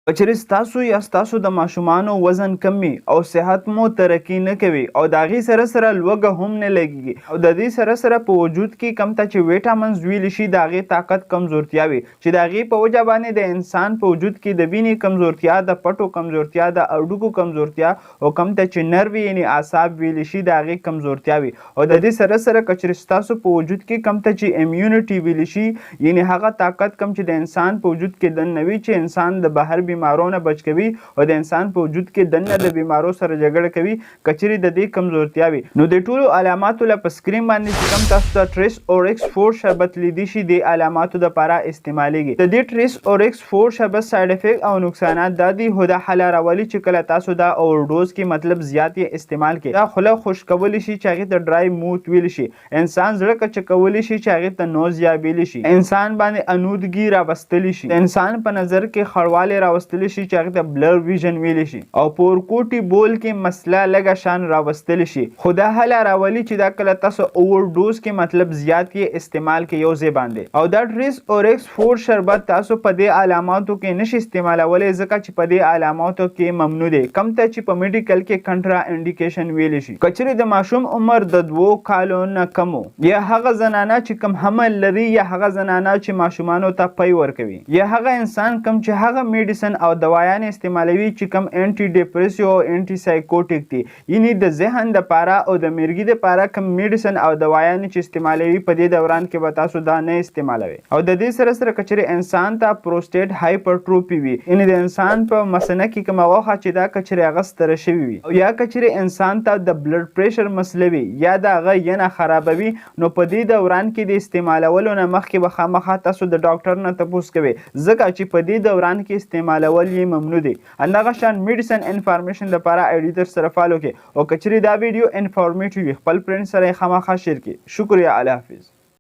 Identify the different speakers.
Speaker 1: کچری ستاسو یا ستاسو د ماشومانو وزن کم وي او صحت مو ترقي نه کوي او د هغې سره سره لوږه هم نه لګېږي او د دې سره سره په وجود کې کم ته چې ویټامنز ویلی شي د هغې طاقت کمزورتیا وي چې د هغې په وجه باندې د انسان په وجود کې د وینې کمزورتیا، د پټو کمزورتیا، د هډوکو کمزورتیا او کم ته چې نرو یعنې اعصاب ویلی شي د هغې کمزورتیا وي او د دې سره سره کچری ستاسو په وجود کې کم ته چې امیونټي ویلی شي یعنې هغه طاقت کم چې د انسان په وجود کې دننه وي چې انسان د بهر بیمارو نه بچ کوي او د انسان په وجود کې دننه د بیمارو سره جګړه کوي کچری د دې کمزورتیا وي. نو د ټولو علاماتو له په سکرین باندې چې کوم تاسو ته ټریس اورکس 4 شربت لیدی شي د علاماتو دپاره استعمالیږي. د دې ټریس اورکس 4 شربت سایډ افیکټ او نقصانات دا دي هو دا حلاروالي چې کله تاسو دا اوورډوز کې مطلب زیات یې استعمال کړئ دا خوله خشک کولی شي چې هغې ته ډرای موت ویلی شي، انسان زړه کچه کولی شي چې هغې ته نوزیا ویلی شي، انسان باندې انودګي راوستلی شي، د انسان په نظر کې خړوالی راوستلی شي چې هغې ته بلر ویژن ویلی شي او په ورکوټي بول کې مسله لږه شان راوستلی شي. خو دا حلاروالي چې دا کله تاسو اوورډوز کې مطلب زیات یې استعمال کې یو ځای باندې او دا ټریس اورکس 4 شربت تاسو په دې علاماتو کې نشي استعمالولی ځکه چې په دې علاماتو کې ممنوع دی کم ته چې په میډیکل کې کنټرا انډیکیشن ویلی شي. کچرې د ماشوم عمر د 2 کالو نه کم یا هغه زنانه چې کم حمل لري یا هغه زنانه چې ماشومانو ته پی ورکوي یا هغه انسان کم چې هغه میډیسن او دوايان استعمالوي چې کم انټي ډیپریسیو او انټي سایکوټیک دي یعنی د ذهن دپاره او د میرګي دپاره کم میډیسن او دوايان چې استعمالوي په دې دوران کې به تاسو دا نه استعمالوي. او د دې سره سره کچرې انسان ته پروسټیټ هایپرټروفي وي یعنی د انسان په مثنه کې کومه غوښه چې دا کچرې هغه ستره شوي وي او یا کچرې انسان ته د بلډ پریشر مسله وي یا د هغه ینه خرابوي نو په دې دوران کې د استعمالولو نه مخکې به خامخا تاسو د ډاکټر نه تپوس کوئ ځکه چې په دې دوران کې استعمالول یې ممنوع دی. همدغه شان میډیسن انفارمیشن لپاره آیډي در سره فالو کړئ او کچرې دا ویډیو انفارمیټیو وي خپل فرینډ سره یې خامخا شیر کړئ. شکریه. الله حافظ.